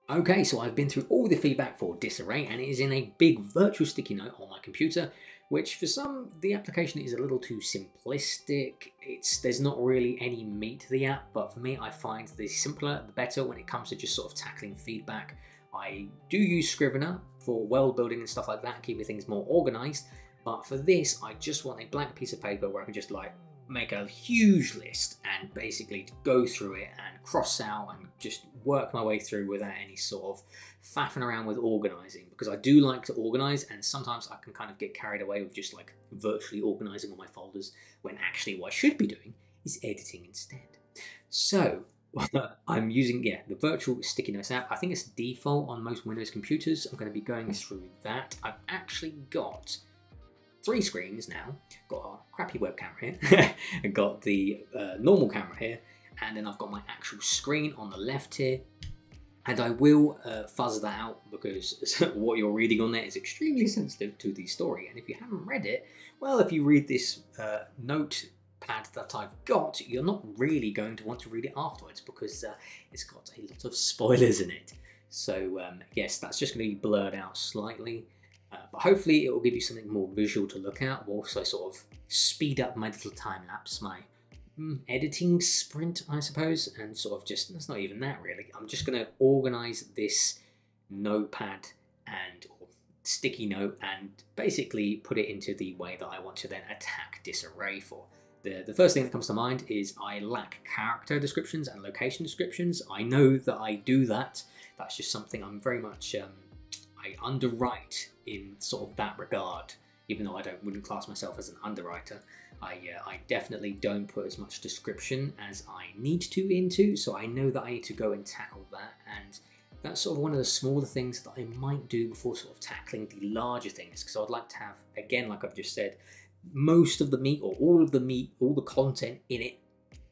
Okay, so I've been through all the feedback for Disarray, and it is in a big virtual sticky note on my computer, which for some, the application is a little too simplistic. There's not really any meat to the app, but for me, I find the simpler, the better when it comes to just sort of tackling feedback. I do use Scrivener for world building and stuff like that, keeping things more organized, but for this, I just want a blank piece of paper where I can just like make a huge list and basically go through it and cross out and just work my way through without any sort of faffing around with organising, because I do like to organise, and sometimes I can kind of get carried away with just like virtually organising all my folders when actually what I should be doing is editing instead. So I'm using, the virtual sticky notes app. I think it's default on most Windows computers. I'm going to be going through that. I've actually got 3 screens now. Got a crappy webcam here. I've got the normal camera here, and then I've got my actual screen on the left here. And I will fuzz that out because what you're reading on there is extremely sensitive to the story. And if you haven't read it, well, if you read this notepad that I've got, you're not really going to want to read it afterwards because it's got a lot of spoilers in it. So yes, that's just going to be blurred out slightly. But hopefully it will give you something more visual to look at. Will also sort of speed up my little time lapse, my editing sprint, I suppose, and sort of just, that's not even that really. I'm just going to organise this notepad or sticky note and basically put it into the way that I want to then attack Disarray for. The first thing that comes to mind is I lack character descriptions and location descriptions. I know that I do that. That's just something I'm very much I underwrite in sort of that regard, even though I wouldn't class myself as an underwriter. I definitely don't put as much description as I need to into, so I know that I need to go and tackle that, and that's sort of one of the smaller things that I might do before sort of tackling the larger things, because I'd like to have, again, like I've just said, most of the meat or all of the meat, all the content in it,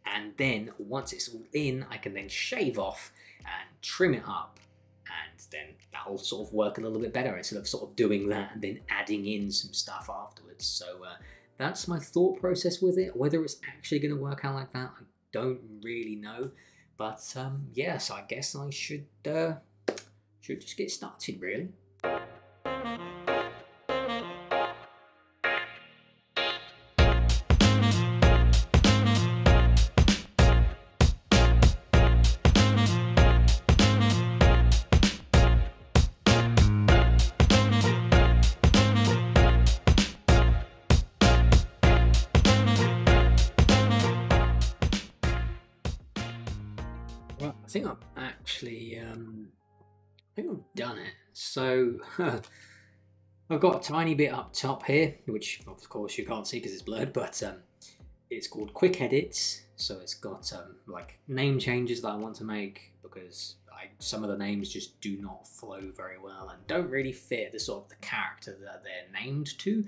and then once it's all in, I can then shave off and trim it up, and then that'll sort of work a little bit better instead of sort of doing that and then adding in some stuff afterwards. So that's my thought process with it. Whether it's actually going to work out like that, I don't really know. But yes, I guess I should just get started really. Well, I think I've actually, I think I've done it. So I've got a tiny bit up top here, which of course you can't see because it's blurred, but it's called Quick Edits. So it's got like name changes that I want to make, because some of the names just do not flow very well and don't really fit the sort of the character that they're named to.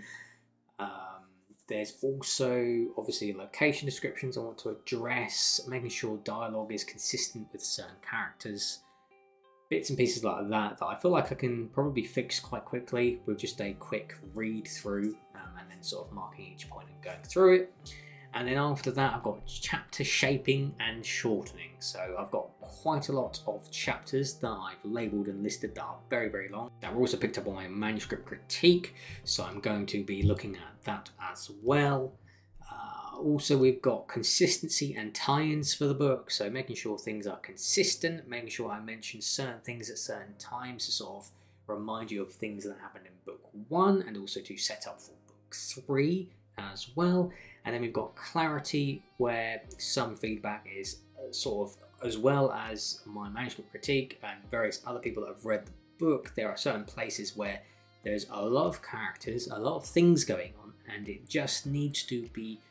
There's also obviously location descriptions I want to address, making sure dialogue is consistent with certain characters, bits and pieces like that I feel like I can probably fix quite quickly with just a quick read through and then sort of marking each point and going through it. And then after that, I've got chapter shaping and shortening. So I've got quite a lot of chapters that I've labelled and listed that are very, very long. That were also picked up on my manuscript critique, so I'm going to be looking at that as well. Also, we've got consistency and tie-ins for the book, so making sure things are consistent, making sure I mention certain things at certain times to sort of remind you of things that happened in book 1 and also to set up for book 3 as well. And then we've got clarity, where some feedback is sort of, as well as my manuscript critique and various other people that have read the book, there are certain places where there's a lot of characters, a lot of things going on, and it just needs to be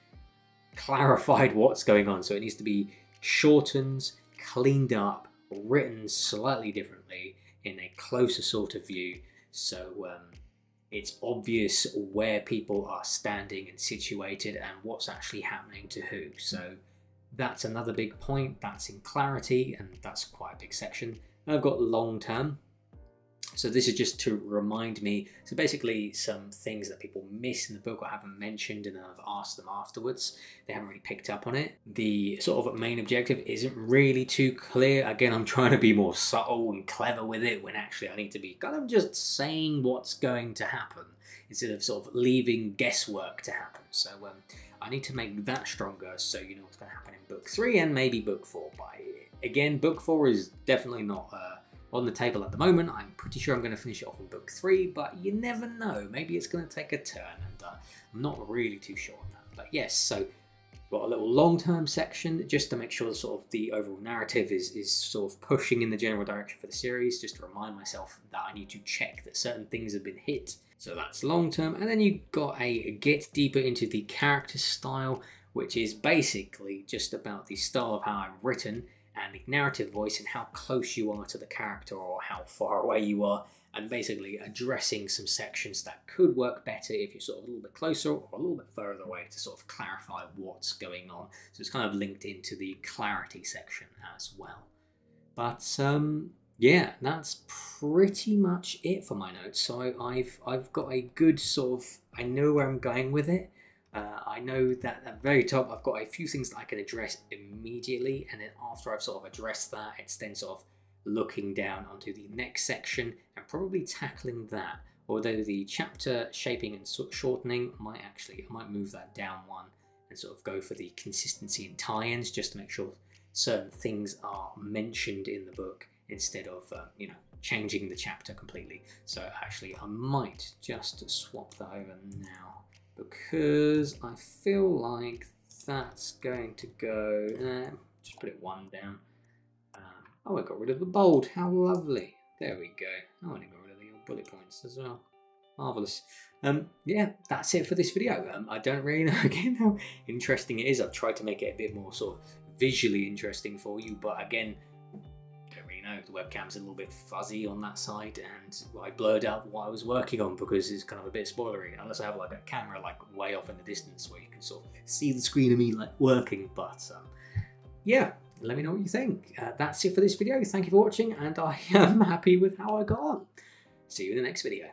clarified what's going on. So it needs to be shortened, cleaned up, written slightly differently in a closer sort of view. So it's obvious where people are standing and situated and what's actually happening to who. So that's another big point. That's in clarity, and that's quite a big section. And I've got long term. So this is just to remind me, so basically some things that people miss in the book or haven't mentioned, and then I've asked them afterwards. They haven't really picked up on it. The sort of main objective isn't really too clear. Again, I'm trying to be more subtle and clever with it when actually I need to be kind of just saying what's going to happen instead of sort of leaving guesswork to happen. So I need to make that stronger so you know what's going to happen in book 3 and maybe book 4. But again, book 4 is definitely not on the table at the moment. I'm pretty sure I'm going to finish it off in book 3, but you never know. Maybe it's going to take a turn, and I'm not really too sure on that. But yes, so got a little long-term section just to make sure sort of the overall narrative is sort of pushing in the general direction for the series, just to remind myself that I need to check that certain things have been hit. So that's long-term. And then you've got a get deeper into the character style, which is basically just about the style of how I'm written and the narrative voice and how close you are to the character or how far away you are, and basically addressing some sections that could work better if you're sort of a little bit closer or a little bit further away to sort of clarify what's going on. So it's kind of linked into the clarity section as well. But yeah, that's pretty much it for my notes. So I've got a good sort of, I know where I'm going with it. I know that at the very top I've got a few things that I can address immediately, and then after I've sort of addressed that, it's then sort of looking down onto the next section and probably tackling that. Although the chapter shaping and shortening I might move that down one and sort of go for the consistency and tie-ins, just to make sure certain things are mentioned in the book instead of you know, changing the chapter completely. So actually I might just swap that over now, because I feel like that's going to go, just put it 1 down. Oh, I got rid of the bold, how lovely. There we go. Oh, I got rid of the bullet points as well. Marvellous. Yeah, that's it for this video. I don't really know again how interesting it is. I've tried to make it a bit more sort of visually interesting for you, but again, know, the webcam's a little bit fuzzy on that side, and I blurred out what I was working on because it's kind of a bit spoilery, unless I have like a camera like way off in the distance where you can sort of see the screen of me like working. But yeah, let me know what you think. That's it for this video. Thank you for watching, and I am happy with how I got on. See you in the next video.